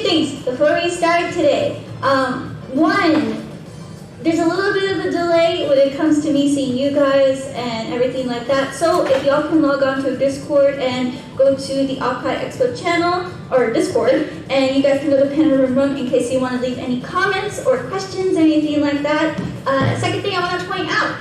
two things before we start today. One, there's a little bit of a delay when it comes to me seeing you guys and everything like that. So if y'all can log on to Discord and go to the OffKai Expo channel or Discord, and you guys can go to panel room in case you want to leave any comments or questions or anything like that. Second thing I want to point out,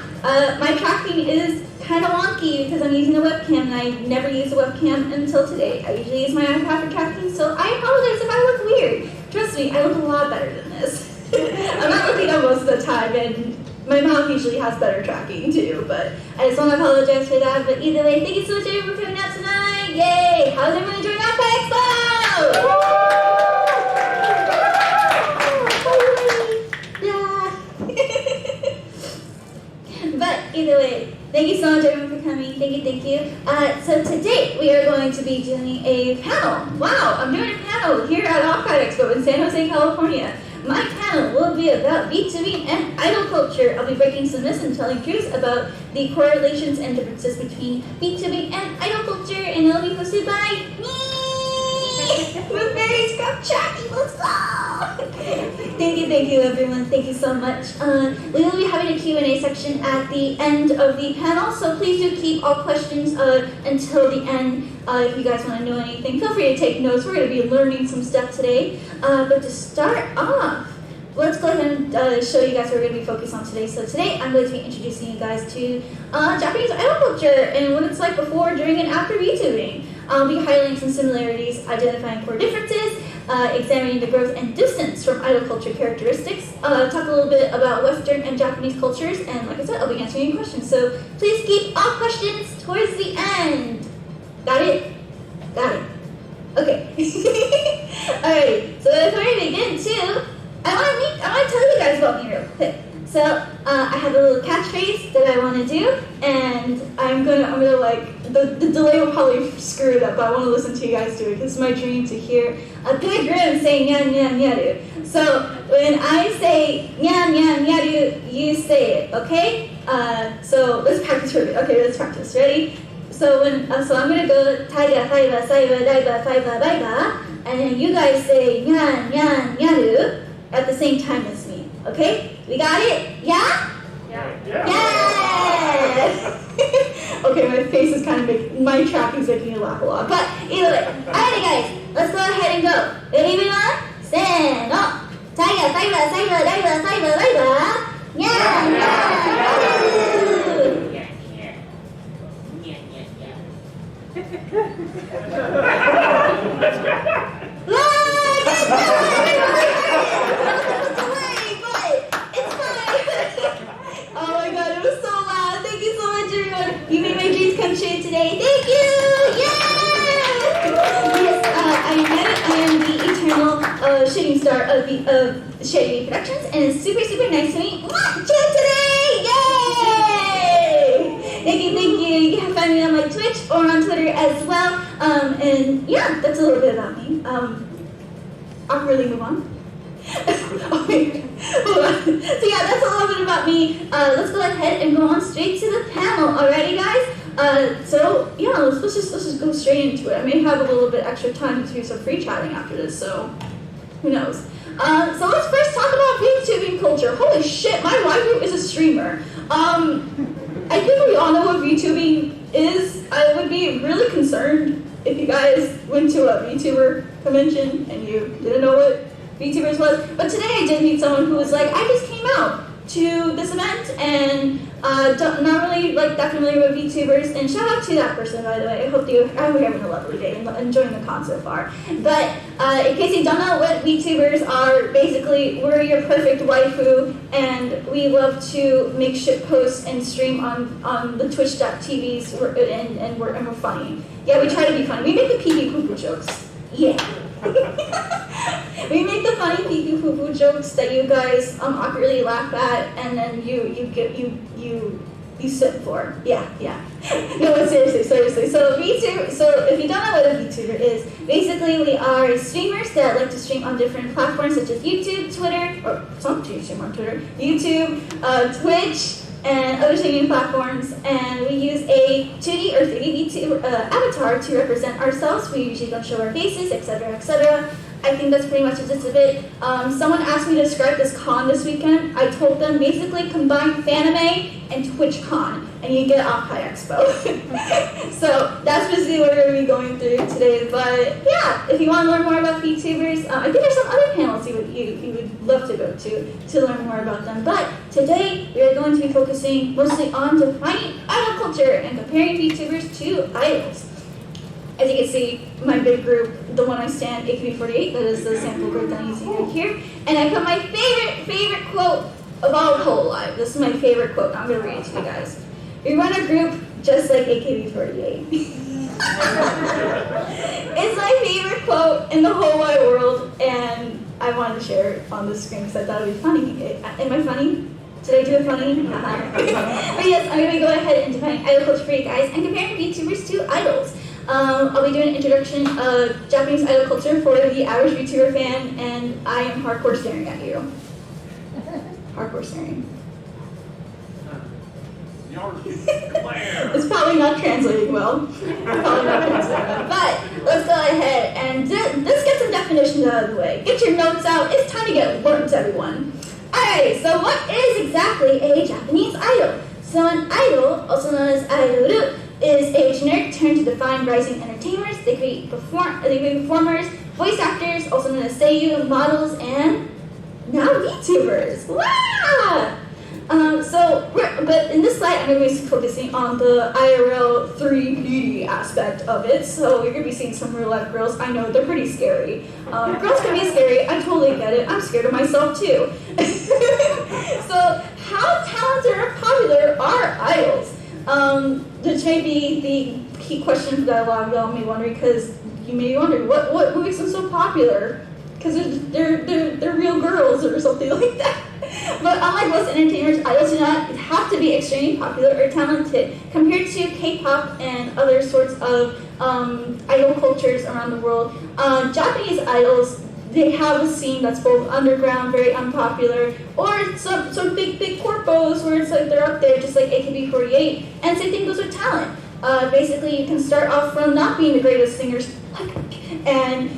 my tracking is kind of wonky because I'm using a webcam and I never used a webcam until today. I usually use my iPad for tracking, so I apologize if I look weird. Trust me, I look a lot better than this. I'm not looking at most of the time, and my mom usually has better tracking too, but I just want to apologize for that. But either way, thank you so much everyone for coming out tonight. Yay! How's everyone enjoying OffKai Expo? But either way, thank you so much everyone for coming. Thank you. So today we are going to be doing a panel. Wow, I'm doing a panel here at OffKai Expo in San Jose, California. My panel will be about VTubing and idol culture. I'll be breaking some myths and telling truths about the correlations and differences between VTubing and idol culture, and it'll be hosted by me! We're very scrub chatty, let's go! Thank you everyone, thank you so much. We will be having a Q&A section at the end of the panel, so please do keep all questions until the end. If you guys want to know anything, feel free to take notes. We're going to be learning some stuff today. But to start off, let's go ahead and show you guys what we're going to be focused on today. So today, I'm going to be introducing you guys to Japanese idol culture and what it's like before, during, and after VTubing. I'll be highlighting some similarities, identifying core differences, examining the growth and distance from idol culture characteristics, talk a little bit about Western and Japanese cultures, and like I said, I'll be answering any questions. So please keep all questions towards the end. Got it? Got it. Okay. Alright, so before we begin too, I want to tell you guys about me real quick. So I have a little catchphrase that I want to do, and I'm gonna like the delay will probably screw it up, but I want to listen to you guys do it. This is my dream to hear a big room say nyan nyan nyaru. So when I say nyan nyan nyaru, you say it, okay? So let's practice for a bit. Okay, let's practice. Ready? So I'm gonna go taiga faiba saiba daiba faiba baiba, and then you guys say nyan nyan nyaru at the same time as me. Okay? We got it? Yeah? Yeah. Yes! Okay, my face is kind of making, my tracking's making me laugh a lot. But either way, alrighty guys, let's go ahead and go. Ready everyone? Stand up. Taiga faiba saiba daiba faiba baiba. Nyan nyan nyaru. Oh my god, it was so loud. Thank you so much, everyone. You made my dreams come true today. Thank you! Yes, I am the eternal shooting star of Shady Productions, and it's super nice to meet you today! Yay! Thank you. You can find me on my Twitch or on Twitter as well. And yeah, that's a little bit about me. Awkwardly move on. Okay, hold on. So yeah, that's a little bit about me. Let's go ahead and go on straight to the panel. Alrighty, guys. So yeah, let's just go straight into it. I may have a little bit extra time to do some free chatting after this, so who knows. So let's first talk about VTubing culture. Holy shit, my waifu is a streamer. I think we all know what VTubing is. I would be really concerned if you guys went to a VTuber convention and you didn't know what VTubers was. But today I did meet someone who was like, I just came out to this event and not really like that familiar with VTubers. And shout out to that person, by the way. I hope you're having a lovely day and enjoying the con so far. But in case you don't know what VTubers are, basically we're your perfect waifu, and we love to make shit posts and stream on the twitch.tvs, and we're funny. Yeah, we try to be funny. We make the pee-pee poo-poo jokes. Yeah. We make the funny pee-pee poo-poo jokes that you guys awkwardly laugh at, and then you sit for. Yeah. No, but seriously. So VTuber. So if you don't know what a VTuber is, basically we are streamers that like to stream on different platforms such as YouTube, Twitter, or some stream on Twitter, YouTube, Twitch, and other streaming platforms, and we use a 2D or 3D VTuber avatar to represent ourselves. We usually don't show our faces, etc., etc. I think that's pretty much the gist of it. Someone asked me to describe this con this weekend. I told them basically combine Fanime and TwitchCon, and you get OffKai Expo. So that's basically what we're going to be going through today. But yeah, if you want to learn more about VTubers, I think there's some other panels you would love to go to learn more about them. But today we are going to be focusing mostly on defining idol culture and comparing VTubers to idols. As you can see, my big group, the one I stand, AKB48, that is the sample group that I'm using right here. And I put my favorite quote of all the whole life. This is my favorite quote. I'm going to read it to you guys. We run a group just like AKB48. It's my favorite quote in the whole wide world, and I wanted to share it on the screen because I thought it would be funny. Am I funny? Did I do it funny? But yes, I'm going to go ahead and define idol culture for you guys and comparing VTubers to idols. I'll be doing an introduction of Japanese idol culture for the average VTuber fan, and I am hardcore staring at you. Hardcore staring. It's probably not translating well. But let's go ahead and let's get some definitions out of the way. Get your notes out. It's time to get words, everyone. Alright, so what is exactly a Japanese idol? So an idol, also known as idoru, is a generic term to define rising entertainers. They create performers, voice actors, also known as seiyuu, models, and now VTubers. Wow! But in this slide, I'm going to be focusing on the IRL 3D aspect of it. So you're going to be seeing some real life girls. I know they're pretty scary. Girls can be scary. I totally get it. I'm scared of myself too. So how talented or popular are idols? This may be the key question that a lot of y'all may wonder, because you may be wondering what makes them so popular? Because they're real girls or something like that. But unlike most entertainers, idols do not have to be extremely popular or talented. Compared to K-pop and other sorts of idol cultures around the world, Japanese idols, they have a scene that's both underground, very unpopular, or some big corpos where it's like they're up there just like AKB48, and same thing goes with talent. Basically, you can start off from not being the greatest singers, and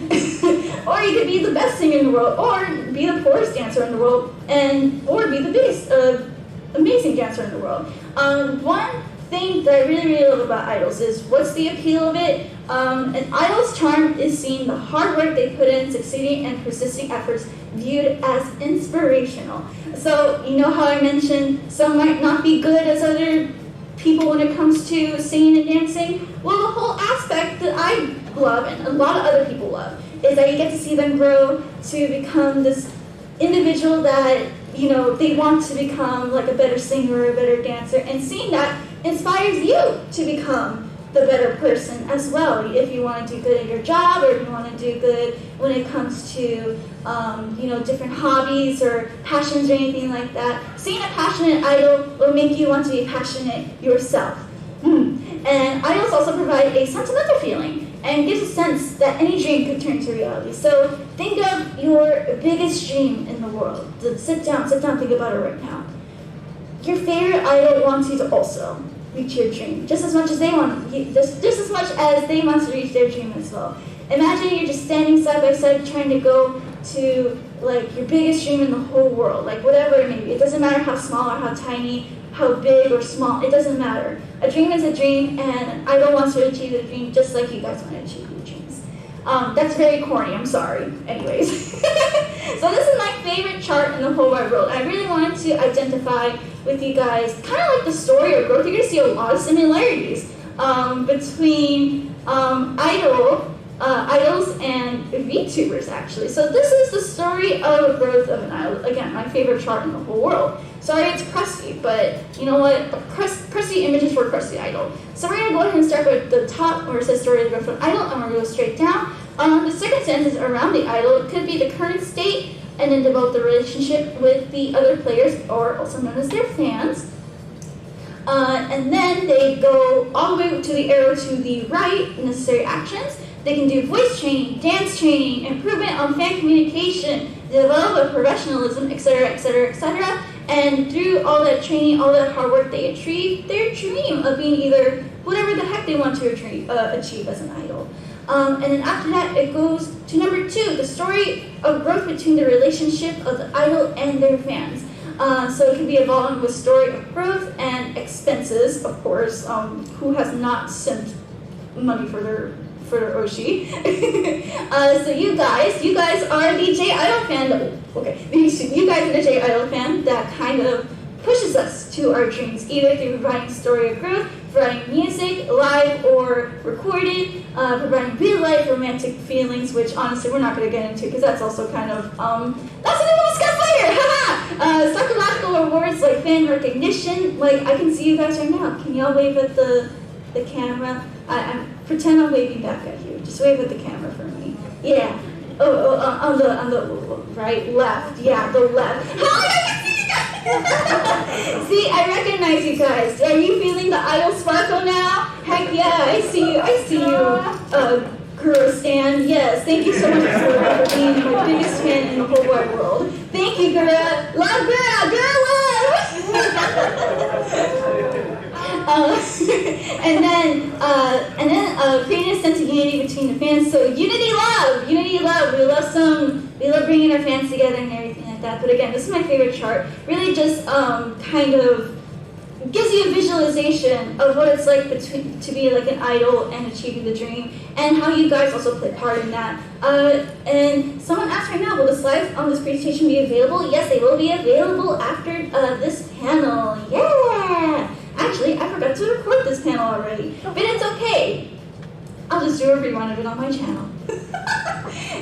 or you could be the best singer in the world, or be the poorest dancer in the world, or be the biggest amazing dancer in the world. One thing that I really love about idols is what's the appeal of it. An idol's charm is seeing the hard work they put in, succeeding and persisting efforts viewed as inspirational. So you know how I mentioned some might not be good as other people when it comes to singing and dancing? Well, the whole aspect that I love and a lot of other people love is that you get to see them grow to become this individual that, you know, they want to become like a better singer or a better dancer, and seeing that inspires you to become the better person as well. If you want to do good at your job, or if you want to do good when it comes to, you know, different hobbies or passions or anything like that, seeing a passionate idol will make you want to be passionate yourself. And idols also provide a sentimental feeling and gives a sense that any dream could turn to reality. So think of your biggest dream in the world. Sit down, think about it right now. Your favorite idol wants you to also reach your dream, just as much as they want to reach their dream as well. Imagine you're just standing side by side trying to go to like your biggest dream in the whole world, like whatever it may be. It doesn't matter how small or how tiny, how big or small, it doesn't matter. A dream is a dream, and an idol wants to achieve a dream just like you guys want to achieve your dreams. That's very corny, I'm sorry. Anyways. So this is my favorite chart in the whole wide world. I really wanted to identify with you guys kind of like the story or growth. You're going to see a lot of similarities between idols and VTubers, actually. So this is the story of the growth of an idol. Again, my favorite chart in the whole world. Sorry it's crusty, but you know what? Crusty images for a crusty idol. So we're going to go ahead and start with the top where it says story of the growth of an idol, and we're going to go straight down. The circumstances around the idol could be the current state, and then develop the relationship with the other players, or also known as their fans. And then they go all the way to the arrow to the right, necessary actions. They can do voice training, dance training, improvement on fan communication, develop a professionalism, etc., etc., etc. And through all that training, all that hard work, they achieve their dream of being either whatever the heck they want to achieve as an idol. And then after that, it goes to number 2, the story of growth between the relationship of the idol and their fans. So it can be evolving with story of growth and expenses, of course. Who has not sent money for their Oshi? So you guys are the J Idol fan. Okay, you guys are the J Idol fan that kind of pushes us to our dreams, either through providing story of growth, providing music, live or recorded, providing real-life romantic feelings, which honestly we're not going to get into because that's also kind of, that's something we'll discuss later, haha! Psychological rewards like fan recognition, like I can see you guys right now. Can y'all wave at the camera? I pretend I'm waving back at you. Just wave at the camera for me. Yeah. On the right, left. Yeah, the left. See, I recognize you guys. Are you feeling the idol sparkle now? Heck yeah, I see you, Girl Stan. Yes, thank you so much for being my biggest fan in the whole wide world. Thank you, girl. Love, girl love. And then creating a sense of unity between the fans. So unity love. We love bringing our fans together and everything like that. But again, this is my favorite chart. Really just kind of gives you a visualization of what it's like to be like an idol and achieving the dream, and how you guys also play part in that. And someone asked right now, will the slides on this presentation be available? Yes, they will be available after this panel. Yeah! Actually, I forgot to record this panel already, but it's okay. I'll just do a rerun of it on my channel.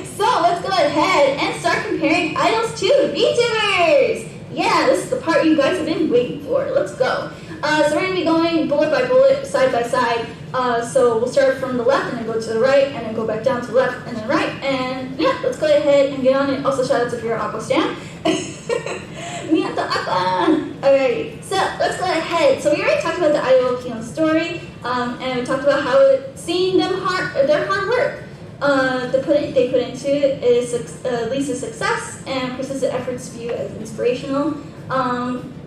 So let's go ahead and start comparing idols to VTubers. Yeah, this is the part you guys have been waiting for. Let's go. So we're going to be going bullet by bullet, side by side. So we'll start from the left and then go to the right, and then go back down to the left and then right. And yeah, let's go ahead and get on it. Also, shout out to your Aqua Stan. Me at the Aqua. Alright, so let's go ahead. So we already talked about the idol appeal story, and we talked about how seeing their hard work they put into it leads to success, and persistent efforts view as inspirational.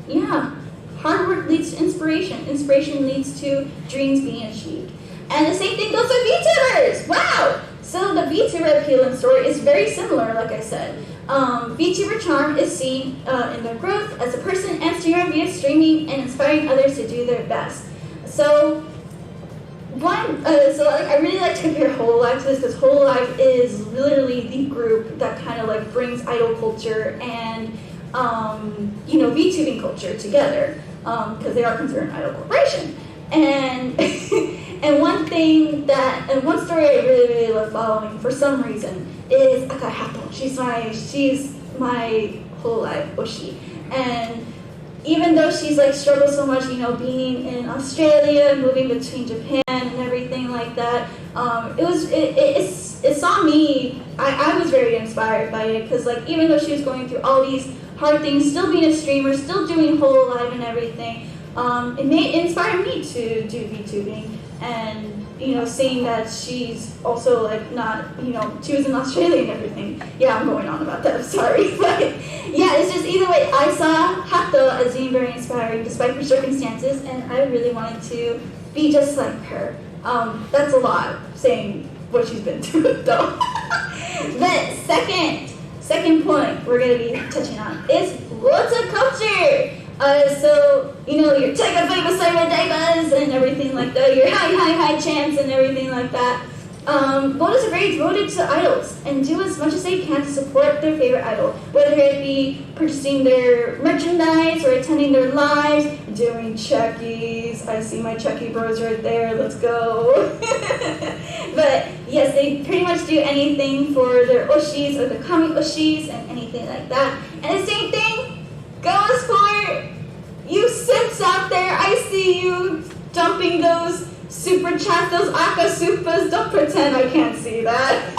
Yeah, hard work leads to inspiration. Inspiration leads to dreams being achieved. And the same thing goes with VTubers. Wow! So the VTuber appeal and story is very similar, like I said. VTuber charm is seen in their growth as a person and streamer via streaming and inspiring others to do their best. So I really like to compare Hololive to this, because Hololive is literally the group that kind of like brings idol culture and VTubing culture together, because they are considered an idol corporation. And and one story I really love following for some reason is OffKai Hato. She's my Hololive Oshi, and even though she's like struggled so much, being in Australia, moving between Japan and everything like that, it saw me. I was very inspired by it, because like even though she was going through all these hard things, still being a streamer, still doing Hololive and everything, it inspired me to do VTubing, and seeing that she's also like not, she was in Australia and everything. Yeah, I'm going on about that, I'm sorry. But yeah, it's just either way, I saw Hato as being very inspiring despite her circumstances, and I really wanted to be just like her. That's a lot, saying what she's been through though. The second point we're going to be touching on is what's a culture? So, your Tega famous Cyber Divas and everything like that, your high chants and everything like that. Voters are very devoted to idols and do as much as they can to support their favorite idol, whether it be purchasing their merchandise or attending their lives, doing Chuckies. I see my Chucky bros right there, let's go. But yes, they pretty much do anything for their Oshis or the Kami Oshis and anything like that. And the same thing goes for you simps out there. I see you dumping those super chats, those Aka Supas. Don't pretend I can't see that.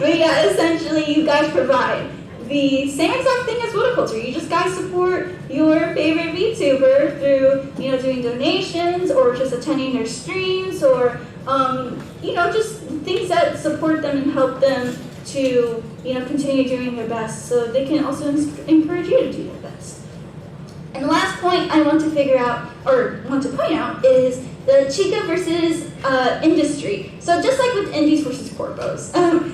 But yeah, essentially you guys provide the same exact thing as Viticulture. You just guys support your favorite VTuber through, doing donations or just attending their streams, or just things that support them and help them to, continue doing their best, so they can also encourage you to do your best. And the last point I want to point out is the Chica versus industry. So just like with indies versus corpos.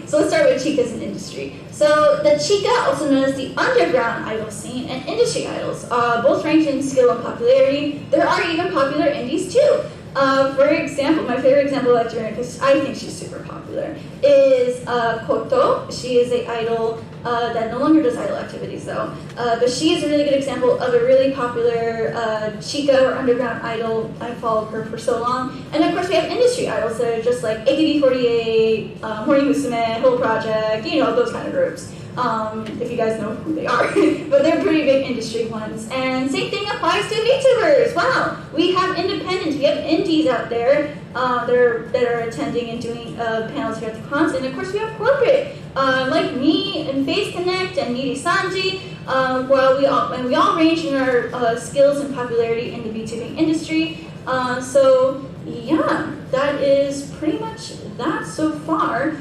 So let's start with Chicas in industry. So the Chica, also known as the underground idol scene, and industry idols, both ranked in skill and popularity. There are even popular indies too. For example, my favorite example of that, because I think she's super popular, is Koto. She is an idol that no longer does idol activities though, but she is a really good example of a really popular Chica or underground idol. I followed her for so long. And of course we have industry idols that are just like AKB48, Morning Musume, Hill Project, you know, those kind of groups. If you guys know who they are, but they're pretty big industry ones. And same thing applies to VTubers. Wow, we have independents, we have indies out there that are attending and doing panels here at the cons. And of course we have corporate, like me and Face Connect and Niri Sanji. We all range in our skills and popularity in the VTubing industry. So yeah, that is pretty much that so far.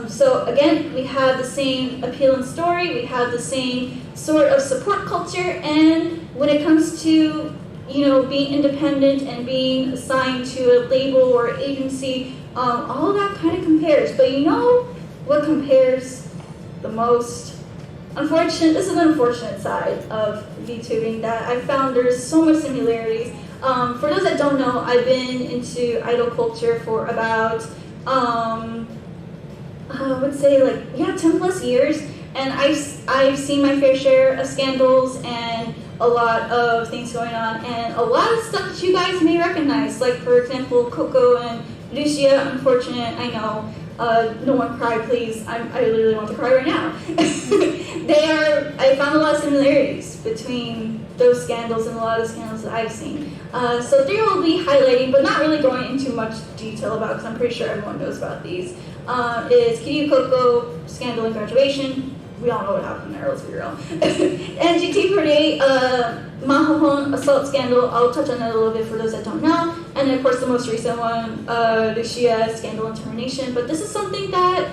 So again, we have the same appeal and story, we have the same sort of support culture, and when it comes to, you know, being independent and being assigned to a label or agency, all of that kind of compares. But you know what compares the most? This is an unfortunate side of VTubing that I found there's so much similarities. For those that don't know, I've been into idol culture for about I would say like 10 plus years, and I've seen my fair share of scandals and a lot of things going on, and a lot of stuff that you guys may recognize, like for example Coco and Lucia. Unfortunate, I know. No one cry, please. I literally want to cry right now. I found a lot of similarities between those scandals and a lot of the scandals that I've seen. So three will be highlighting, but not really going into much detail about, because I'm pretty sure everyone knows about these. Is Kiryu Coco scandal and graduation. We all know what happened there, let's be real. NGT48, Mahahon assault scandal. I'll touch on that a little bit for those that don't know. And then of course the most recent one, Lucia scandal and termination. But this is something that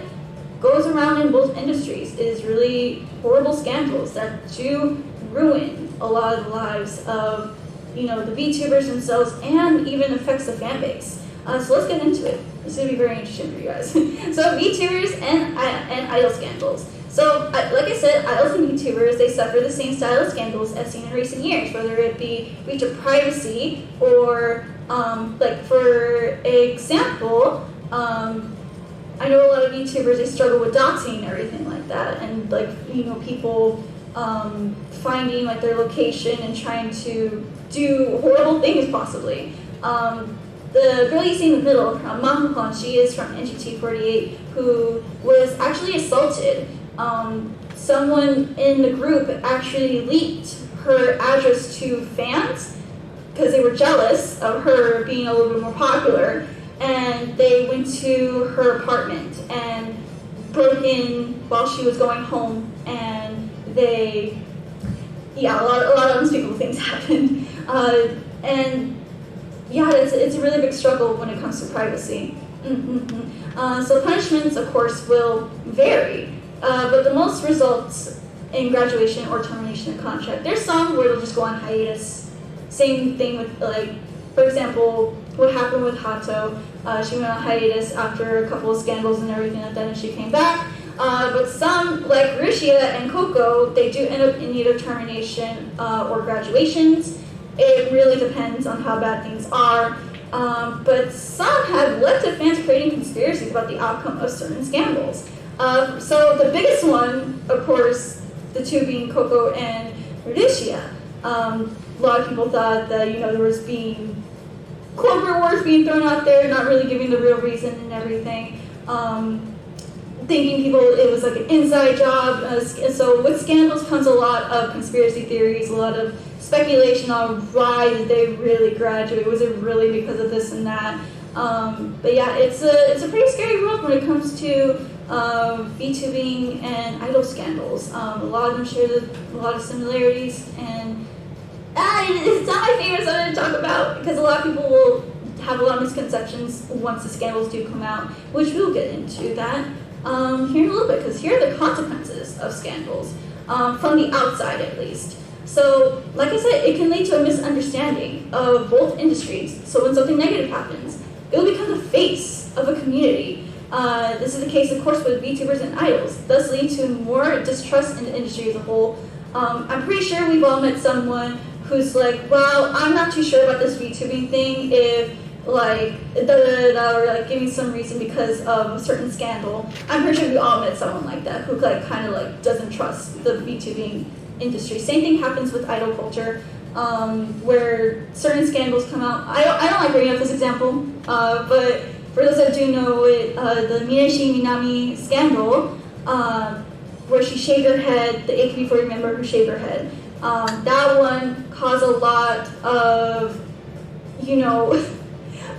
goes around in both industries, is really horrible scandals that do ruin a lot of the lives of, you know, the VTubers themselves, and even affects the fan base. So let's get into it. This is going to be very interesting for you guys. So VTubers and idol scandals. So like I said, idols and VTubers, they suffer the same style of scandals as seen in recent years, whether it be breach of privacy or, like for example, I know a lot of VTubers, they struggle with doxing and everything like that, and like, you know, people finding like their location and trying to do horrible things possibly. The girl you see in the middle, Mahukon, she is from NGT48, who was actually assaulted. Someone in the group actually leaked her address to fans because they were jealous of her being a little bit more popular, and they went to her apartment and broke in while she was going home, and a lot of unspeakable things happened. It's a really big struggle when it comes to privacy. So punishments, of course, will vary, but the most results in graduation or termination of contract. There's some where it'll just go on hiatus. Same thing with, like, for example, what happened with Hato. She went on hiatus after a couple of scandals and everything like that, and she came back. But some, like Rushia and Coco, they do end up in either termination or graduations. It really depends on how bad things are. But some have led to fans creating conspiracies about the outcome of certain scandals. So the biggest one, of course, the two being Coco and Rushia. A lot of people thought that, you know, there was being corporate wars being thrown out there, not really giving the real reason and everything. Thinking people it was like an inside job. So with scandals comes a lot of conspiracy theories, a lot of speculation on why did they really graduate? Was it really because of this and that? But yeah, it's a pretty scary world when it comes to VTubing and idol scandals. A lot of them share a lot of similarities, and it's not my favorite subject to talk about because a lot of people will have a lot of misconceptions once the scandals do come out, which we'll get into that here in a little bit, because here are the consequences of scandals, from the outside at least. So, like I said, it can lead to a misunderstanding of both industries. So when something negative happens, it will become the face of a community. This is the case, of course, with VTubers and idols, thus leading to more distrust in the industry as a whole. I'm pretty sure we've all met someone who's like, well, I'm not too sure about this VTubing thing if, like, or like giving some reason because of a certain scandal. I'm pretty sure we all met someone like that who like kind of like doesn't trust the VTubing industry. Same thing happens with idol culture, where certain scandals come out. I don't like bringing up this example, but for those that do know it, the Minashi Minami scandal, where she shaved her head, the AKB48 member who shaved her head, that one caused a lot of,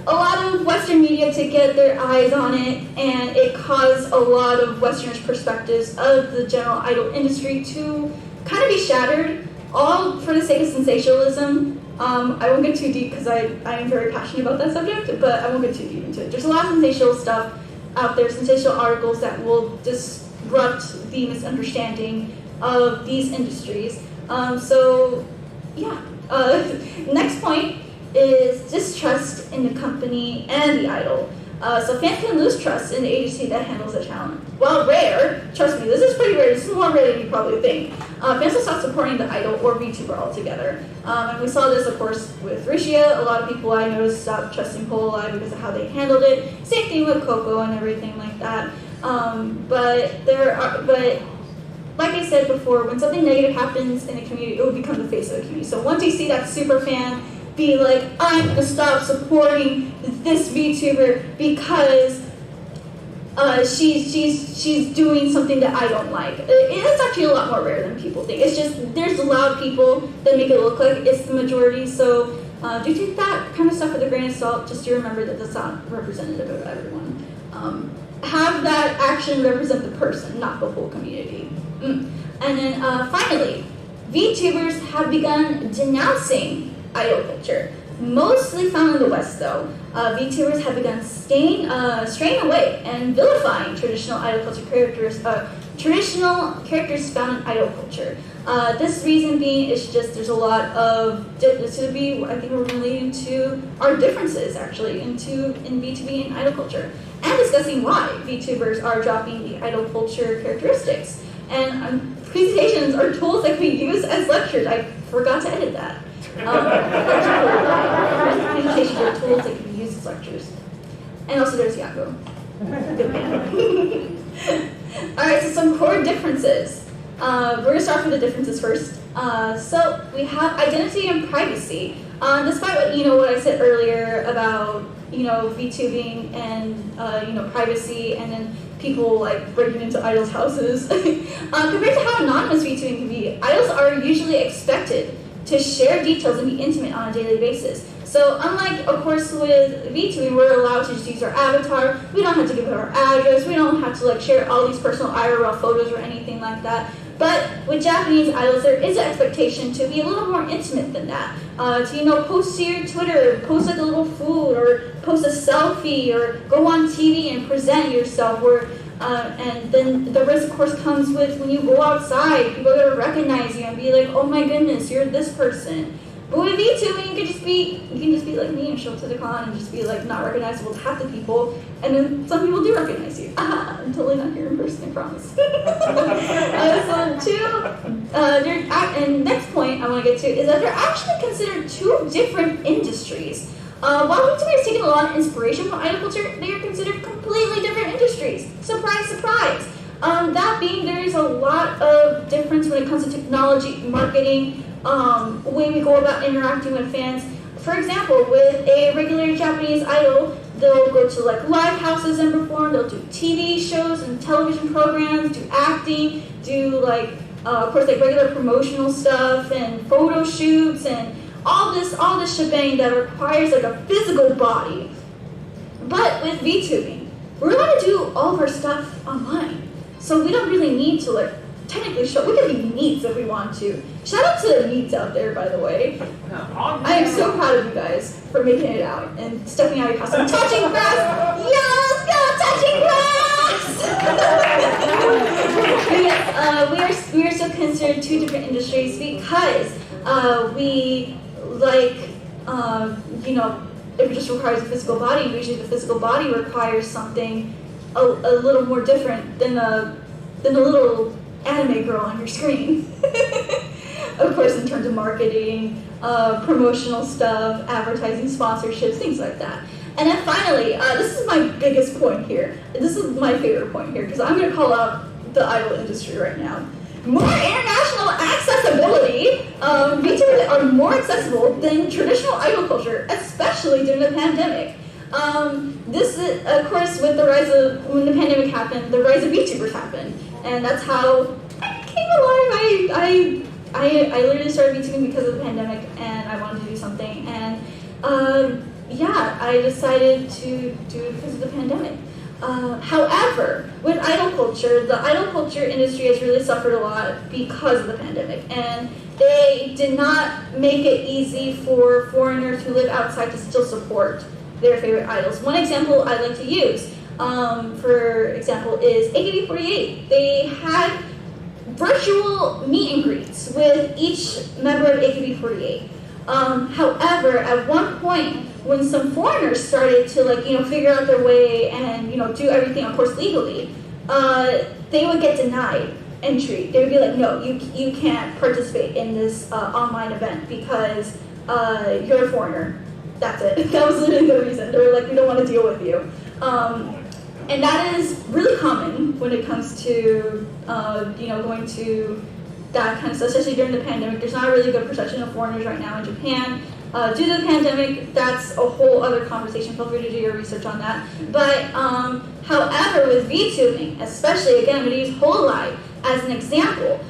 a lot of Western media to get their eyes on it, and it caused a lot of Westerners' perspectives of the general idol industry to kind of be shattered, all for the sake of sensationalism. I won't get too deep because I am very passionate about that subject, but I won't get too deep into it. There's a lot of sensational stuff out there, sensational articles that will disrupt the misunderstanding of these industries. Next point is distrust in the company and the idol. So fans can lose trust in the agency that handles the talent. While rare, trust me, this is pretty rare, this is more rare than you probably think, fans will stop supporting the idol or VTuber altogether. And we saw this, of course, with Rishia. A lot of people I noticed stopped trusting Polai because of how they handled it. Same thing with Coco and everything like that. But like I said before, when something negative happens in a community, it will become the face of the community. So once you see that super fan be like, I'm gonna stop supporting this VTuber because she's doing something that I don't like. It's actually a lot more rare than people think. It's just, there's a lot of people that make it look like it's the majority, so do take that kind of stuff with a grain of salt, just to remember that that's not representative of everyone. Have that action represent the person, not the whole community. And then finally, VTubers have begun denouncing idol culture. Mostly found in the West, though. VTubers have begun straying away and vilifying traditional idol culture characters, found in idol culture. This reason being is just there's a lot of, this would be, I think we're relating to our differences actually in VTubing and idol culture, and discussing why VTubers are dropping the idol culture characteristics. And presentations are tools that can be used as lectures. I forgot to edit that. Presentations are tools that can be used as lectures. And also there's Yaku. Good man. Alright, so some core differences. We're going to start with the differences first. So we have identity and privacy. Despite what I said earlier about VTubing and privacy, and then people like breaking into idols' houses, compared to how anonymous VTubing can be, idols are usually expected to share details and be intimate on a daily basis. So unlike, of course, with VTubing, we're allowed to just use our avatar. We don't have to give our address. We don't have to share all these personal IRL photos or anything like that. But with Japanese idols, there is an expectation to be a little more intimate than that. To post to your Twitter, post a little food, or post a selfie, or go on TV and present yourself. And then the risk, of course, comes with when you go outside, people are going to recognize you and be like, oh my goodness, you're this person. But with VTubing, you can just be like me and show up to the con and just be not recognizable to half the people, and then some people do recognize you. I'm totally not here in person, I promise. And next point I want to get to is that they're actually considered two different industries. While VTubers taking a lot of inspiration from idol culture, they are considered completely different industries. Surprise, surprise. That being, there is a lot of difference when it comes to technology, marketing, way we go about interacting with fans. For example, with a regular Japanese idol, they'll go to live houses and perform, they'll do TV shows and television programs, do acting, do of course regular promotional stuff and photo shoots and all this shebang that requires a physical body. But with VTubing, we're allowed to do all of our stuff online. So we don't really need to technically show. We can be neats if we want to. Shout out to the neats out there, by the way. I am so proud of you guys for making it out and stepping out of your house and touching grass. Yeah, let's go, touching grass! Yes, we are still considered two different industries because we like it just requires a physical body. Usually the physical body requires something a little more different than a little anime girl on your screen. Of course, in terms of marketing, promotional stuff, advertising, sponsorships, things like that. And then finally, this is my biggest point here. This is my favorite point here because I'm going to call out the idol industry right now. More international accessibility. VTubers are more accessible than traditional idol culture, especially during the pandemic. This is, of course, with the rise of, when the pandemic happened, the rise of VTubers happened. And that's how I came alive. I literally started VTubing because of the pandemic, and I wanted to do something. And yeah, I decided to do it because of the pandemic. However, with idol culture, the idol culture industry has really suffered a lot because of the pandemic, and they did not make it easy for foreigners who live outside to still support their favorite idols. One example I like to use, for example, is AKB48. They had virtual meet and greets with each member of AKB48. However, at one point, when some foreigners started to figure out their way and do everything, of course, legally, they would get denied entry. They would be like, no, you can't participate in this online event because you're a foreigner. That's it. That was literally the reason. They were like, we don't want to deal with you. And that is really common when it comes to going to that kind of stuff, especially during the pandemic. There's not a really good perception of foreigners right now in Japan. Due to the pandemic, that's a whole other conversation. Feel free to do your research on that. But however, with VTubing, especially, again, I'm going to use Hololive as an example.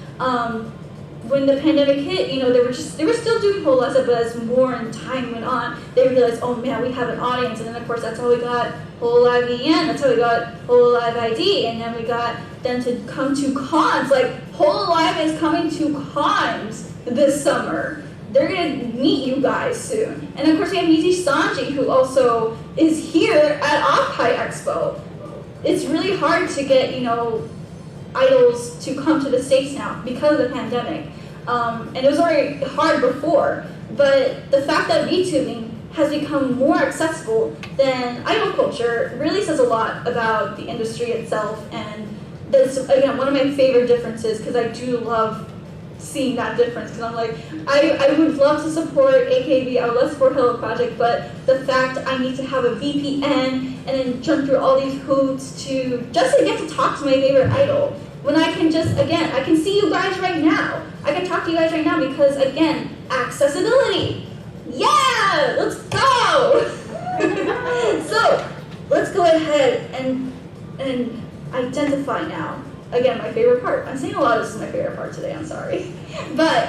When the pandemic hit, they were still doing Hololive, but as more and time went on, they realized, oh man, we have an audience. And then of course that's how we got Hololive EN, that's how we got Hololive ID, and then we got them to come to cons. Like, Hololive is coming to cons this summer. They're going to meet you guys soon. And of course we have Mizi Sanji, who also is here at OffKai Expo. It's really hard to get, idols to come to the States now because of the pandemic. And it was already hard before, but the fact that VTubing has become more accessible than idol culture really says a lot about the industry itself. And that's, again, one of my favorite differences, because I do love seeing that difference, because I'm like, I would love to support AKB, I would love to support Hello Project, but the fact I need to have a VPN and then jump through all these hoops just to get to talk to my favorite idol, when I can just, again, I can see you guys right now. I can talk to you guys right now because, again, accessibility. Yeah, let's go! So, let's go ahead and identify now. Again, my favorite part. I'm saying a lot of this is my favorite part today, I'm sorry. But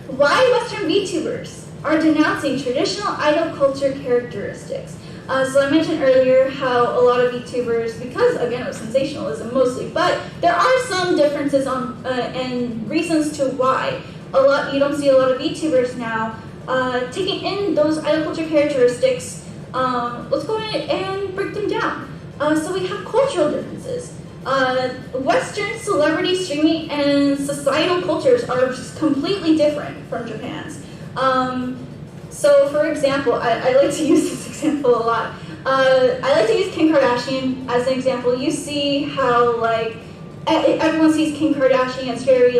why Western VTubers are denouncing traditional idol culture characteristics. So I mentioned earlier how a lot of VTubers, because again of sensationalism mostly, but there are some differences and reasons to why you don't see a lot of VTubers now taking in those idol culture characteristics. Let's go ahead and break them down. So we have cultural differences. Western celebrity streaming and societal cultures are just completely different from Japan's. So for example, I like to use this example a lot. I like to use Kim Kardashian as an example. You see how everyone sees Kim Kardashian as very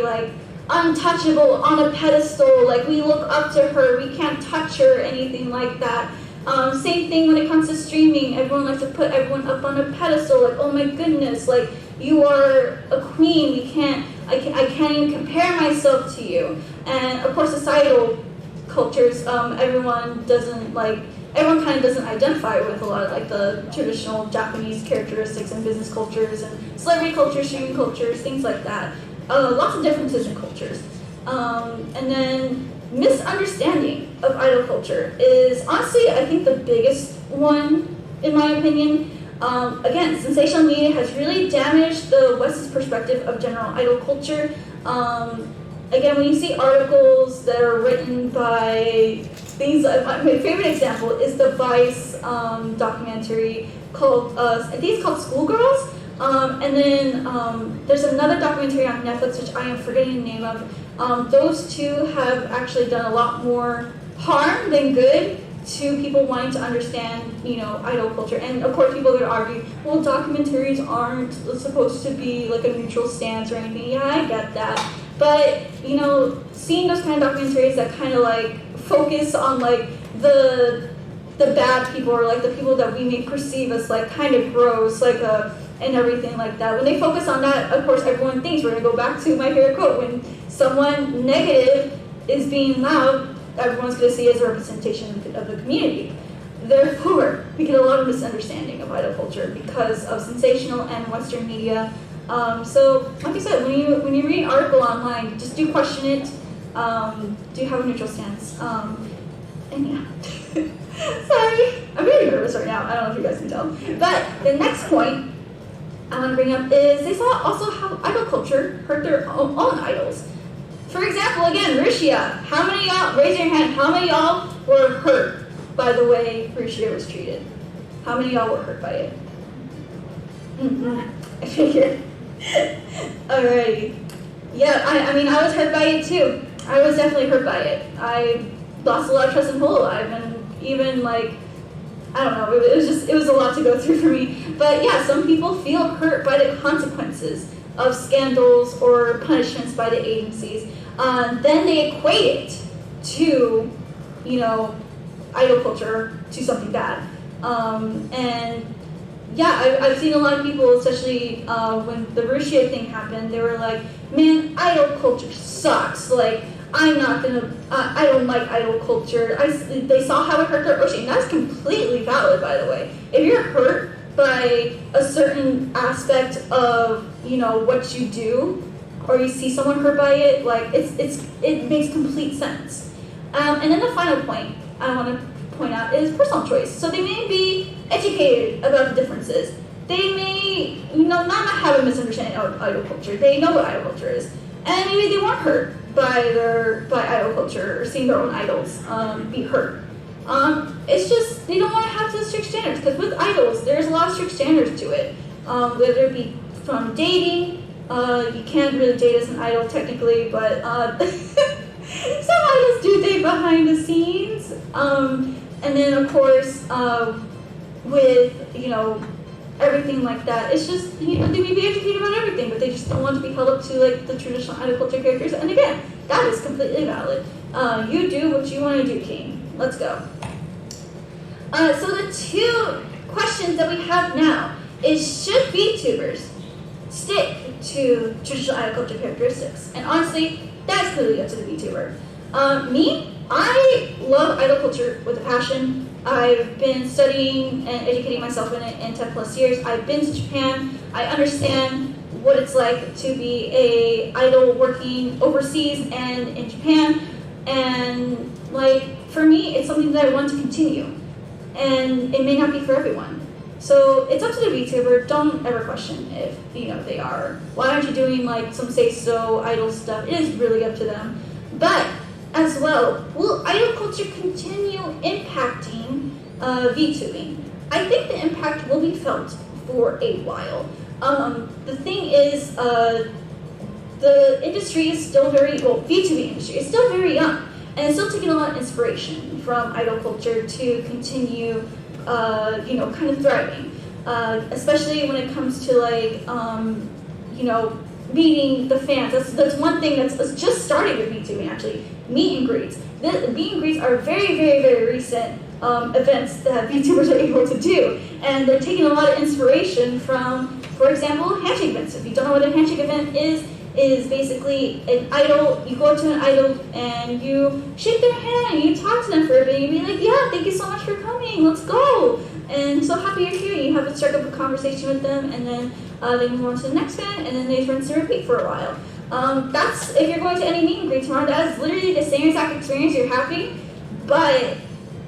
untouchable, on a pedestal, we look up to her, we can't touch her, anything like that. Same thing when it comes to streaming. Everyone likes to put everyone up on a pedestal, oh my goodness, you are a queen, I can't even compare myself to you. And of course societal cultures, everyone kind of doesn't identify with a lot of the traditional Japanese characteristics and business cultures and celebrity cultures, streaming cultures, things like that. Lots of differences in cultures. And then misunderstanding of idol culture is honestly, I think, the biggest one, in my opinion. Again, sensational media has really damaged the West's perspective of general idol culture. Again, when you see articles that are written by things, my favorite example is the Vice documentary called, I think it's called Schoolgirls, And then there's another documentary on Netflix, which I am forgetting the name of. Those two have actually done a lot more harm than good to people wanting to understand, idol culture. And of course, people are going to argue, well, documentaries aren't supposed to be like a neutral stance or anything. Yeah, I get that. But, seeing those kind of documentaries that kind of like focus on like the bad people or like the people that we may perceive as like kind of gross, like and everything like that. When they focus on that, of course, everyone thinks, we're going to go back to my favorite quote, when someone negative is being loud, everyone's going to see it as a representation of the community. Therefore, we get a lot of misunderstanding of idol culture because of sensational and Western media. So, like I said, when you read an article online, just do question it. Do have a neutral stance. And yeah. Sorry, I'm really nervous right now. I don't know if you guys can tell. But the next point I want to bring up is they saw also how idol culture hurt their own idols. For example, again, Rushia. How many of y'all, raise your hand, how many of y'all were hurt by the way Rushia was treated? How many of y'all were hurt by it? I figured. Alrighty. Yeah, I mean, I was hurt by it too. I was definitely hurt by it. I lost a lot of trust in Hololive, and even like, I don't know, it was a lot to go through for me. But yeah, some people feel hurt by the consequences of scandals or punishments by the agencies. Then they equate it to, idol culture, to something bad. And yeah, I've seen a lot of people, especially when the Rushia thing happened, they were like, man, idol culture sucks. Like, I don't like idol culture. They saw how it hurt their Oshi, and that's completely valid, by the way. If you're hurt by a certain aspect of, what you do, or you see someone hurt by it, like, it makes complete sense. And then the final point I want to point out is personal choice. So they may be educated about the differences. They may, not have a misunderstanding of idol culture. They know what idol culture is. And maybe they weren't hurt by idol culture or seeing their own idols be hurt. It's just they don't want to have those strict standards, because with idols, there's a lot of strict standards to it. Whether it be from dating, you can't really date as an idol technically, but some idols do date behind the scenes. And then of course, with everything like that, it's just they may be educated about everything, but they just don't want to be held up to like the traditional idol culture characters. And again, that is completely valid. You do what you want to do, King. Let's go. So the two questions that we have now is, should VTubers stick to traditional idol culture characteristics? And honestly, that's clearly up to the VTuber. Me, I love idol culture with a passion. I've been studying and educating myself in it in 10 plus years. I've been to Japan. I understand what it's like to be a idol working overseas and in Japan. And like, for me, it's something that I want to continue. And it may not be for everyone. So it's up to the VTuber. Don't ever question if they are. Why aren't you doing like some say-so idol stuff? It is really up to them. But as well, will idol culture continue impacting VTubing? I think the impact will be felt for a while. The thing is, the industry is still VTubing industry is still very young, and it's still taking a lot of inspiration from idol culture to continue, kind of thriving. Especially when it comes to like, meeting the fans. That's one thing that's just starting with VTubing actually. Meet and greets. Meet and greets are very, very, very recent events that VTubers are able to do, and they're taking a lot of inspiration from, for example, handshake events. If you don't know what a handshake event is basically an idol. You go up to an idol and you shake their hand and you talk to them for a bit. And you be like, yeah, thank you so much for coming. Let's go. And so happy you're here. You have to strike up a conversation with them, and then they move on to the next fan, and then they rinse and repeat for a while. That's, if you're going to any meet and greet tomorrow, that is literally the same exact experience. You're happy, but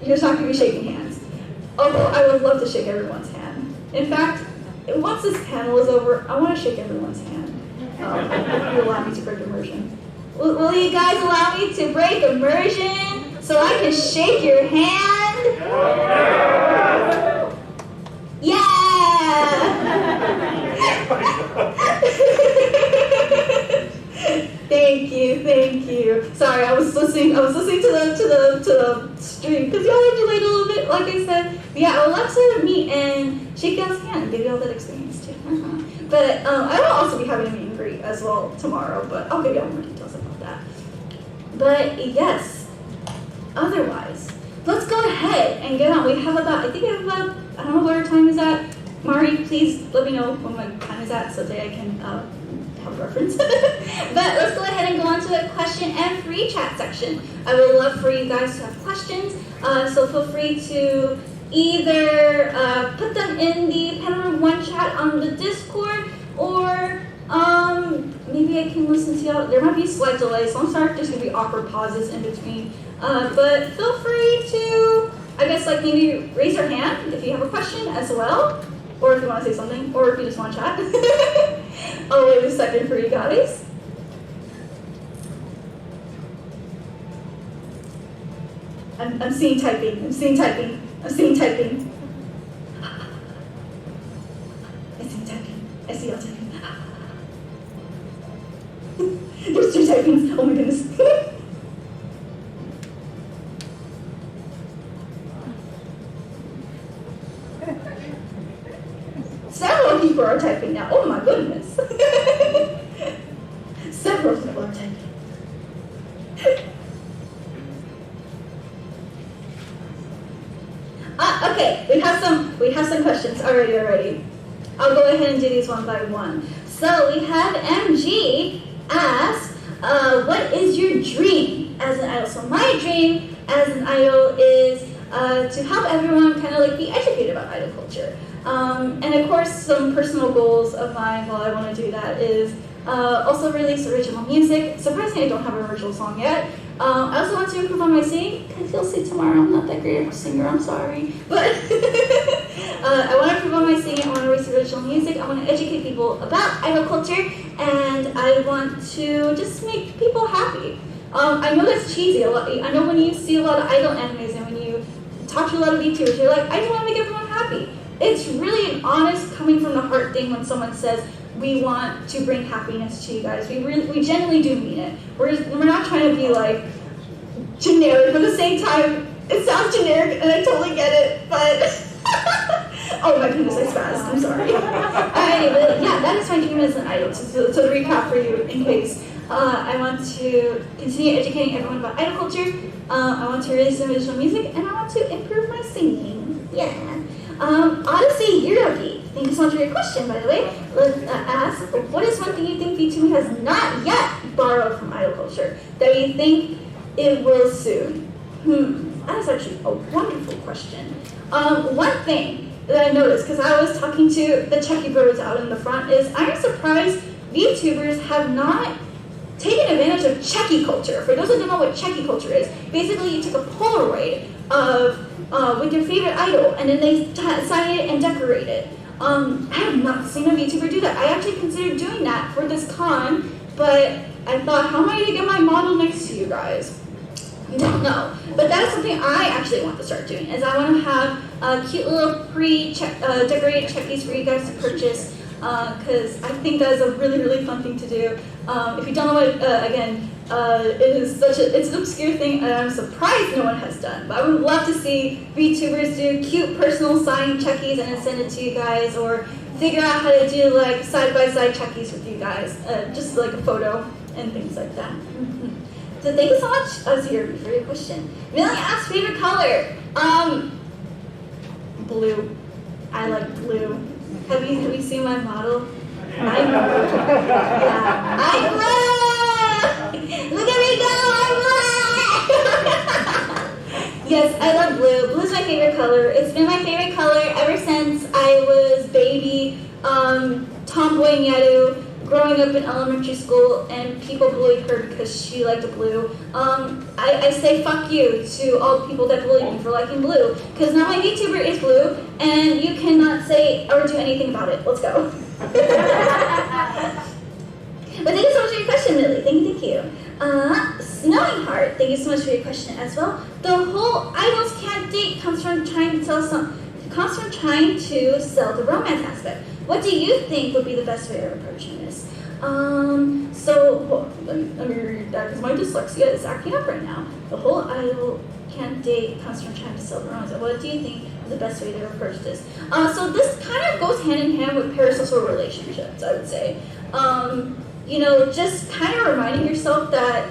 you're not going to be shaking hands. Although I would love to shake everyone's hand. In fact, once this panel is over, I want to shake everyone's hand. If you allow me to break immersion. Will you guys allow me to break immersion so I can shake your hand? Yeah! Thank you. Sorry, I was listening to the stream because y'all are delayed a little bit, like I said. But yeah, I would love to meet and shake y'all's hand and give you all that experience too. But I will also be having a meet and greet as well tomorrow, but I'll give y'all more details about that. But yes, otherwise, let's go ahead and get on. We have about, I don't know what our time is at. Mari, please let me know when my time is at so that I can have a reference. But let's go ahead and go on to the question and free chat section. I would love for you guys to have questions, so feel free to either put them in the Panel Room 1 chat on the Discord, or maybe I can listen to y'all. There might be a slight delay, so I'm sorry if there's going to be awkward pauses in between. But feel free to, I guess, like maybe raise your hand if you have a question as well, or if you want to say something, or if you just want to chat. I'll wait a second for you guys. I'm seeing typing. I see typing. y'all typing. There's 2 typings. Oh my goodness. Several people are typing now. Oh my goodness. Several people are typing. Okay, we have some questions already. I'll go ahead and do these one by one. So we have MG ask, what is your dream as an idol? So my dream as an idol is to help everyone kind of like be educated about idol culture. And of course, some personal goals of mine while I want to do that is also release original music. Surprisingly, I don't have an original song yet. I also want to improve on my singing, because you'll see tomorrow I'm not that great of a singer, I'm sorry. But I want to improve on my singing, I want to release original music, I want to educate people about idol culture, and I want to just make people happy. I know that's cheesy. I know when you see a lot of idol animes and when you talk to a lot of VTubers, you're like, I just want to make everyone happy. It's really an honest, coming from the heart thing when someone says, we want to bring happiness to you guys. We genuinely do mean it. We're not trying to be like generic, but at the same time, it sounds generic and I totally get it, but oh my goodness, I spazzed, I'm sorry. But yeah, that is my dream as an idol. So to recap for you in case, I want to continue educating everyone about idol culture, I want to release some original music, and I want to improve my singing. Yeah. Odyssey Hiroki, thank you so much for your question, by the way. Let's ask, what is one thing you think VTubing has not yet borrowed from idol culture that you think it will soon? That is actually a wonderful question. One thing that I noticed, because I was talking to the Chucky Bros out in the front, is I'm surprised VTubers have not taken advantage of Chucky culture. For those who don't know what Chucky culture is, basically you take a Polaroid of with your favorite idol, and then they sign it and decorate it. I have not seen a VTuber do that. I actually considered doing that for this con, but I thought, how am I going to get my model next to you guys? I don't know. But that is something I actually want to start doing, is I want to have cute little pre-decorated Chuckies for you guys to purchase, because I think that is a really, really fun thing to do. If you don't know what, again, it's an obscure thing, and I'm surprised no one has done. But I would love to see VTubers do cute personal signed Chuckies and then send it to you guys, or figure out how to do like side-by-side Chuckies with you guys, just like a photo and things like that. So thank you so much, Azir, for your question. Millie asked favorite color. Blue. I like blue. Have you seen my model? I'm blue. Yeah. I'm blue! Look at me go! I'm blue! Yes, I love blue. Blue is my favorite color. It's been my favorite color ever since I was baby. Tomboy Nyaru, growing up in elementary school, and people bullied her because she liked blue. I say fuck you to all the people that bullied me for liking blue, because now my VTuber is blue, and you cannot say or do anything about it. Let's go. But thank you so much for your question, Lily. Thank you. Snowing Heart, thank you so much for your question as well. The whole idols can't date comes from trying to sell comes from trying to sell the romance aspect. What do you think would be the best way of approaching this? Let me read that because my dyslexia is acting up right now. The whole idol can't date comes from trying to sell the romance. What do you think is the best way to approach this? So this kind of goes hand in hand with parasocial relationships, I would say. Just kind of reminding yourself that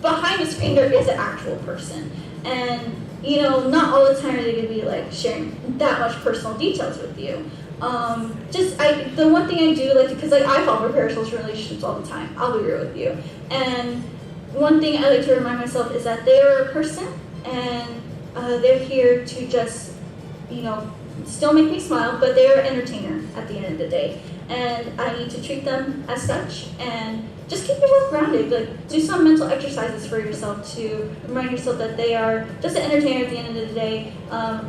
behind the screen there is an actual person. And, not all the time are they going to be like sharing that much personal details with you. The one thing I do, because I fall for parasocial relationships all the time, I'll be real with you. And one thing I like to remind myself is that they're a person, and they're here to just, still make me smile, but they're an entertainer at the end of the day. And I need to treat them as such, and just keep yourself grounded. Do some mental exercises for yourself to remind yourself that they are just an entertainer at the end of the day. Of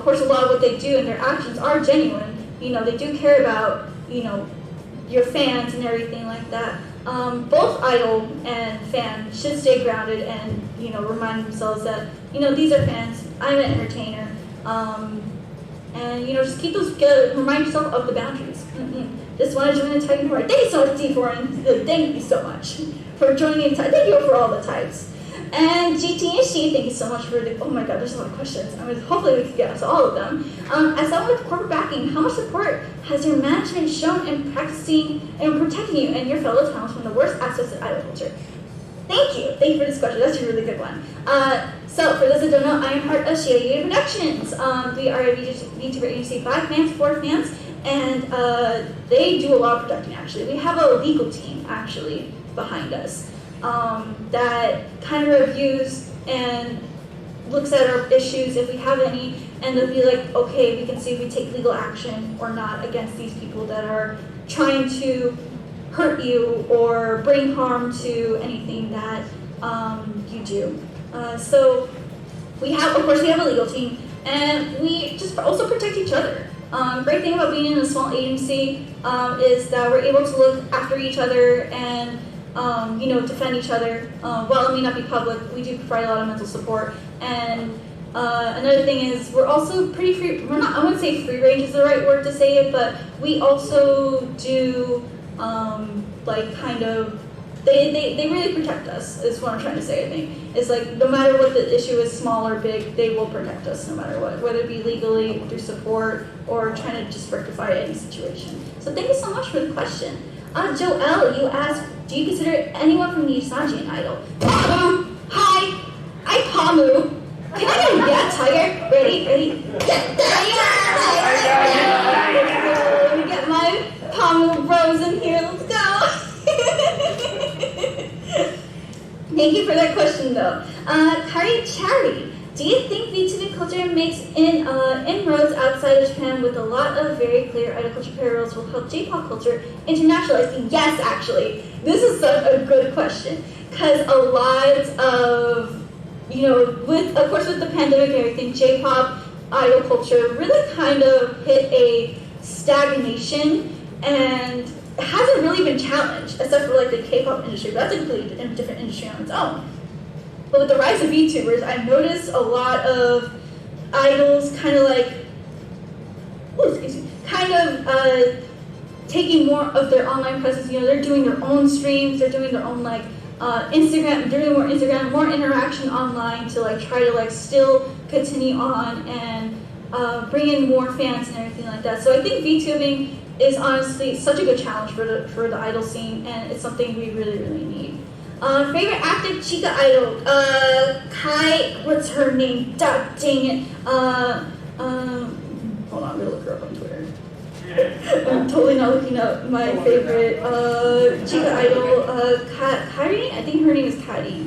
course, a lot of what they do and their actions are genuine. They do care about, your fans and everything like that. Both idol and fan should stay grounded and, remind themselves that, these are fans, I'm an entertainer. Just keep those good, remind yourself of the boundaries. Just want to join the typing board. Thank you so much, D4, and thank you so much for joining in. Thank you for all the types. And GT and She, thank you so much for oh my god, there's a lot of questions. Hopefully we can get to all of them. As someone with corporate backing, how much support has your management shown in practicing and protecting you and your fellow talents from the worst aspects of idol culture? Thank you for this question. That's a really good one. So for those that don't know, I am part of Shia Productions. We are a VTuber agency, 5 fans, 4 fans, and they do a lot of production actually. We have a legal team actually behind us that kind of reviews and looks at our issues if we have any, and they'll be like, okay, we can see if we take legal action or not against these people that are trying to hurt you or bring harm to anything that you do. So we have a legal team, and we just also protect each other. Great thing about being in a small agency is that we're able to look after each other and defend each other. While it may not be public, we do provide a lot of mental support. And another thing is we're also pretty free. I wouldn't say free range is the right word to say it, but we also do they really protect us, is what I'm trying to say, I think. It's like, no matter what the issue is, small or big, they will protect us no matter what, whether it be legally, through support, or trying to just rectify any situation. So thank you so much for the question. Joelle, you asked, do you consider anyone from the Usagi an idol? Pamu! Hi! I'm Pamu! Can I get a yeah, tiger? Ready? Yeah, tiger! Let me get my Pamu bros in here, let's go! Thank you for that question, though. Kari Chari, do you think VTubing culture makes inroads outside of Japan with a lot of very clear idol culture parallels will help J-pop culture internationalize? Yes, actually. This is such a good question, because a lot of, with the pandemic and everything, J-pop idol culture really kind of hit a stagnation, and it hasn't really been challenged, except for the K-pop industry, but that's a completely different industry on its own. But with the rise of VTubers, I've noticed a lot of idols taking more of their online presence. They're doing their own streams, they're doing their own Instagram, doing more Instagram, more interaction online to try to still continue on and bring in more fans and everything like that. So I think VTubing is honestly such a good challenge for the idol scene, and it's something we really, really need. Favorite active Chica idol? Kai, what's her name? Dang it. Hold on, I'm gonna look her up on Twitter. I'm totally not looking up my favorite Chica idol. Kari? I think her name is Kari.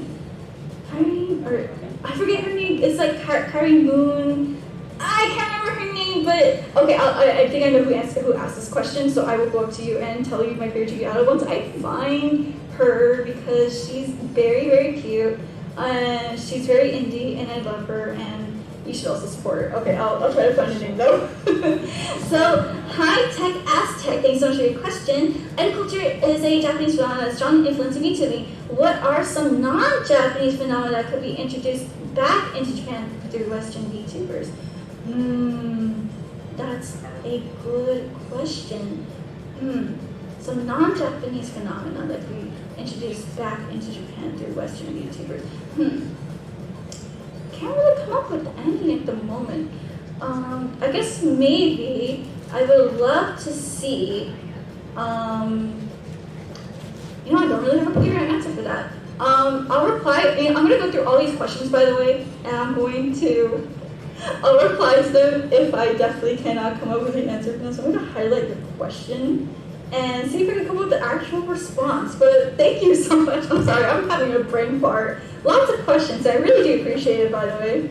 Kari? Or I forget her name. It's Kari Moon. I can't remember her name, but okay, I think I know who asked this question, so I will go up to you and tell you my favorite Chica idol once I find her, because she's very, very cute, and she's very indie, and I love her, and you should also support her. Okay, I'll try to find her name though. So, Hi Tech Aztec, thanks so much for your question. Idol culture is a Japanese phenomenon that's strong influence in VTubing. What are some non-Japanese phenomena that could be introduced back into Japan through Western VTubers? That's a good question. So non-Japanese phenomena that we introduced back into Japan through Western VTubers. Can't really come up with any at the moment. I guess maybe I would love to see, I don't really have a clear answer for that. I'll reply, I'm going to go through all these questions, by the way, and I'll reply to them if I definitely cannot come up with an answer for them. So I'm going to highlight the question and see if I can come up with the actual response. But thank you so much. I'm sorry, I'm having a brain fart. Lots of questions. I really do appreciate it, by the way.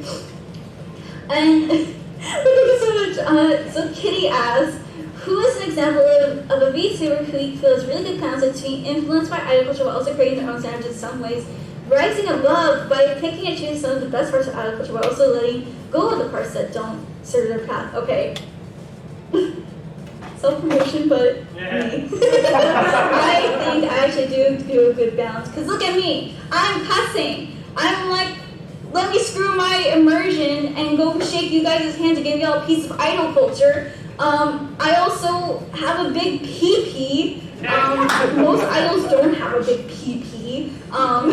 And thank you so much. So Kitty asks, who is an example of a VTuber who feels really good concept to be influenced by idol culture while also creating their own standards in some ways, rising above by picking and choosing some of the best parts of idol culture while also letting go of the parts that don't serve their path? Okay. Self-promotion, but me. I think I actually do a good balance. Because look at me. I'm cussing. I'm like, let me screw my immersion and go shake you guys' hands and give y'all a piece of idol culture. I also have a big pee-pee. Most idols don't have a big pee-pee. I'm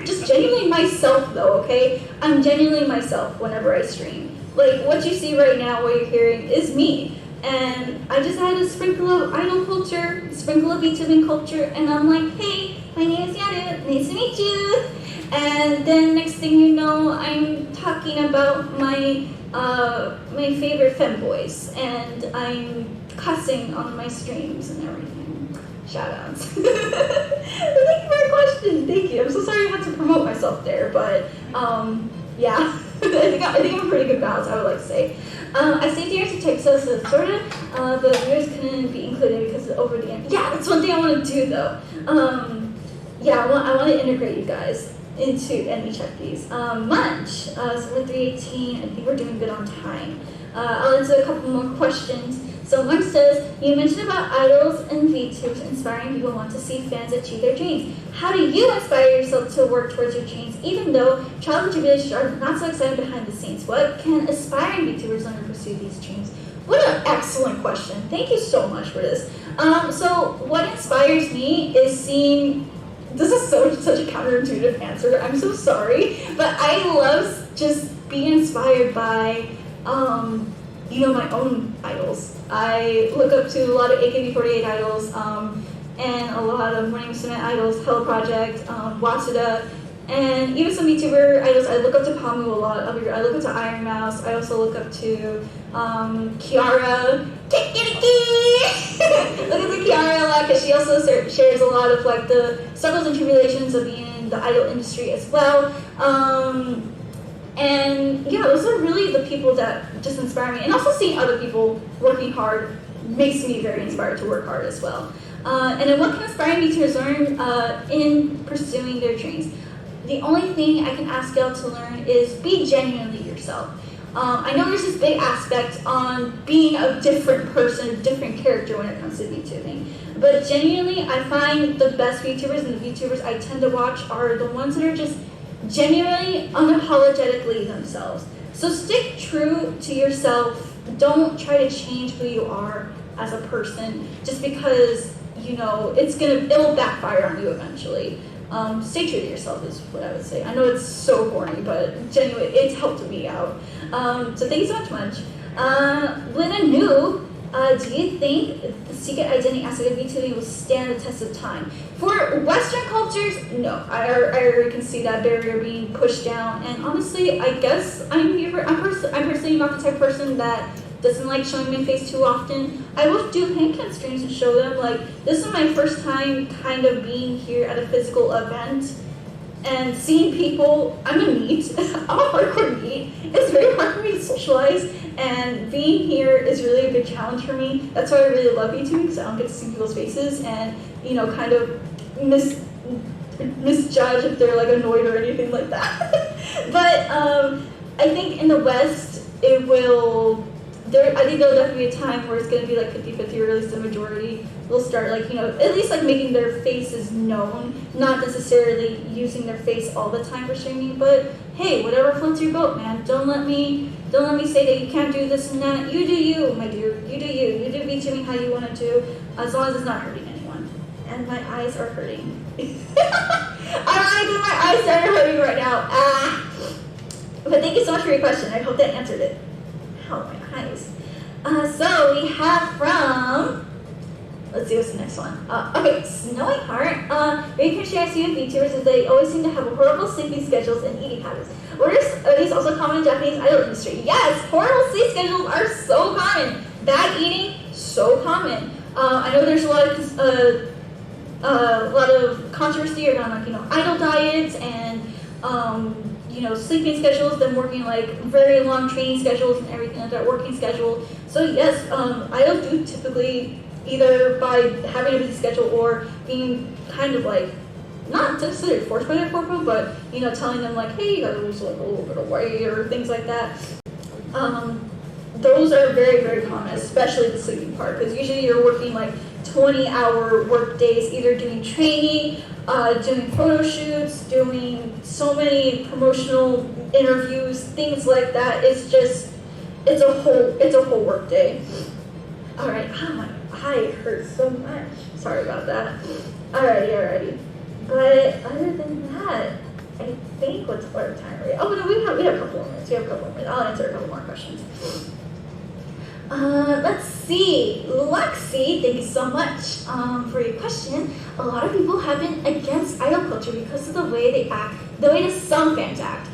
just genuinely myself though, okay? I'm genuinely myself whenever I stream. Like, what you see right now, what you're hearing, is me. And I just had a sprinkle of idol culture, a sprinkle of VTubing culture, and I'm like, hey, my name is Nyaru, nice to meet you. And then next thing you know, I'm talking about my favorite femboys, and I'm cussing on my streams and everything. Shoutouts. Thank you for your question. Thank you. I'm so sorry I had to promote myself there, but yeah, I think I'm a pretty good balance, I would like to say. I see the answer Texas is sort of, but viewers couldn't be included because it's over the end. Yeah, that's one thing I want to do though. Yeah, I want to integrate you guys into, and me check these. Munch, so we're 3:18, I think we're doing good on time. I'll answer a couple more questions. So Munch says, you mentioned about idols and VTubers inspiring people who want to see fans achieve their dreams. How do you inspire yourself to work towards your dreams, even though trials and tribulations are not so exciting behind the scenes? What can aspiring VTubers learn to pursue these dreams? What an excellent question. Thank you so much for this. So what inspires me is seeing, this is such a counterintuitive answer, I'm so sorry, but I love just being inspired by, my own idols. I look up to a lot of AKB48 idols, and a lot of Morning Cement idols, Hello Project, Wasuda, and even some VTuber idols. I look up to Pamu a lot. I look up to Iron Mouse. I also look up to Kiara. Look up to Kiara a lot because she also shares a lot of like the struggles and tribulations of being in the idol industry as well. And yeah, those are really the people that just inspire me. And also seeing other people working hard makes me very inspired to work hard as well. And then what can inspire me to learn in pursuing their dreams? The only thing I can ask y'all to learn is be genuinely yourself. I know there's this big aspect on being a different person, a different character when it comes to VTubing. But genuinely, I find the best VTubers and the VTubers I tend to watch are the ones that are just genuinely, unapologetically themselves. So stick true to yourself. Don't try to change who you are as a person just because, it'll backfire on you eventually. Stay true to yourself is what I would say. I know it's so boring, but genuinely, it's helped me out. So thank you so much. When anew, do you think the secret identity aspect of VTubing will stand the test of time? For Western cultures, no. I already can see that barrier being pushed down. And honestly, I guess I'm personally not the type of person that doesn't like showing my face too often. I will do handcam streams and show them, like, this is my first time kind of being here at a physical event and seeing people. I'm a NEET, I'm a hardcore NEET. It's very hard for me to socialize, and being here is really a big challenge for me. That's why I really love VTubing, because I don't get to see people's faces and, kind of misjudge if they're like annoyed or anything like that. But I think in the West, it will I think there'll definitely be a time where it's going to be like 50-50, or at least the majority will start like, at least like making their faces known, not necessarily using their face all the time for streaming, but hey, whatever floats your boat, man. Don't let me say that you can't do this and that. You do you, my dear. You do you. You do VTubing how you want to do, as long as it's not hurting anyone. And my eyes are hurting. Ironically, my eyes started hurting right now. But thank you so much for your question. I hope that answered it. Ow, my eyes. So we have from, let's see what's the next one. Okay, Snowy Heart. Very appreciate you and VTubers as they always seem to have horrible sleeping schedules and eating habits. Are these also common in Japanese idol industry? Yes, horrible sleep schedules are so common. Bad eating, so common. I know there's a lot of controversy around like idol diets and sleeping schedules, them working like very long training schedules and everything like that, working schedule. So yes, idols do typically, either by having a busy schedule or being kind of like, not necessarily forced by their corporal, but telling them like, hey, you gotta lose like a little bit of weight or things like that. Those are very, very common, especially the sleeping part, because usually you're working like 20-hour work days, either doing training, doing photo shoots, doing so many promotional interviews, things like that. It's a whole work day. All right, my eye hurts so much. Sorry about that. Alrighty. But other than that, I think what's our time? Oh no, we have a couple of minutes. I'll answer a couple more questions. Let's see. Lexi, thank you so much for your question. A lot of people have been against idol culture because of the way they act, the way some fans act.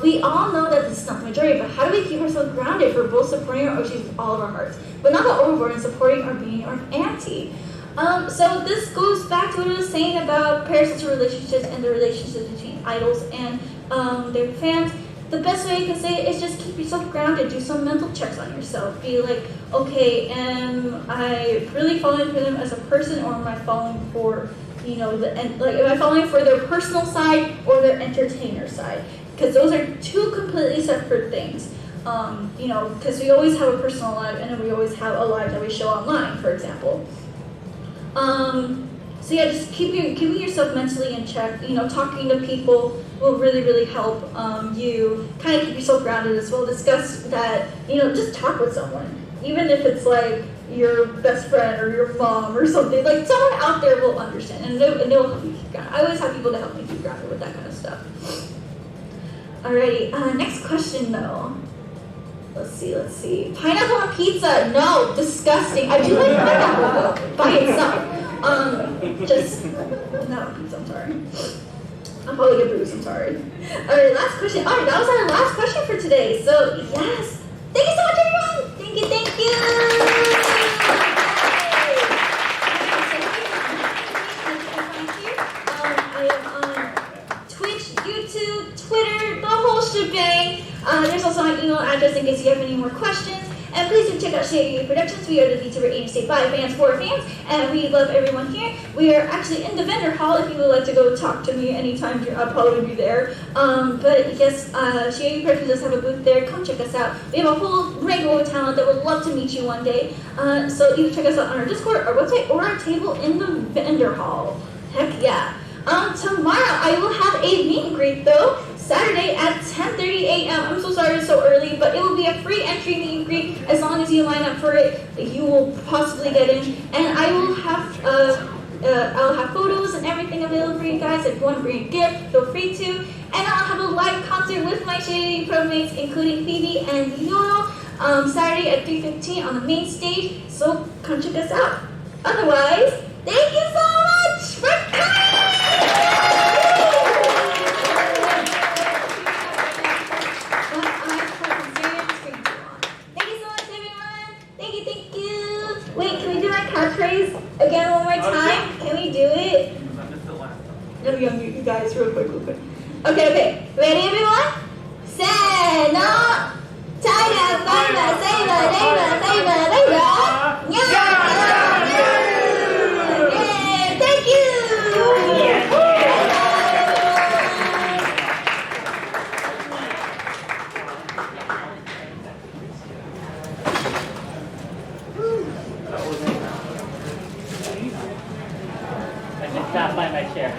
We all know that this is not the majority, but how do we keep ourselves grounded for both supporting our OGs with all of our hearts, but not go overboard in supporting or being our anti? So this goes back to what I was saying about parasocial relationships and the relationships between idols and their fans. The best way you can say it is just keep yourself grounded. Do some mental checks on yourself. Be like, okay, am I really falling for them as a person, or am I falling for, am I falling for their personal side or their entertainer side? Because those are two completely separate things. Because we always have a personal life, and then we always have a life that we show online, for example. So yeah, just keeping yourself mentally in check. Talking to people will really, really help you kind of keep yourself grounded as well. Discuss that, just talk with someone. Even if it's like your best friend or your mom or something, like someone out there will understand and they'll help you keep grounded. I always have people to help me keep grounded with that kind of stuff. Alrighty, next question though. Let's see. Pineapple on pizza? No, disgusting. I do like pineapple though, by itself. Not on pizza, I'm sorry. I'll probably get bruised, I'm sorry. Alright, last question. Alright, that was our last question for today. So, yes. Thank you so much, everyone. Thank you. I am on Twitch, YouTube, Twitter, the whole shebang. There's also my email address in case you have any more questions. And please do check out Shady Productions. We are the VTuber agency by fans for fans, and we love everyone here. We are actually in the vendor hall. If you would like to go talk to me anytime, I'll probably be there. But yes, Shady Productions does have a booth there. Come check us out. We have a whole rainbow of talent that would love to meet you one day. So either check us out on our Discord, our website, or our table in the vendor hall. Heck yeah. Tomorrow I will have a meet and greet though. Saturday at 10:30 a.m. I'm so sorry it's so early, but it will be a free entry meet and greet. As long as you line up for it, you will possibly get in. And I will have I'll have photos and everything available for you guys. If you want to bring a gift, feel free to. And I'll have a live concert with my Shady Pro mates, including Phoebe and Yono, Saturday at 3:15 on the main stage. So come check us out. Otherwise, thank you so much for coming! Wait, can we do my catchphrase again one more time? Can we do it? Let me unmute you guys real quick. Okay. Ready, everyone? Say no!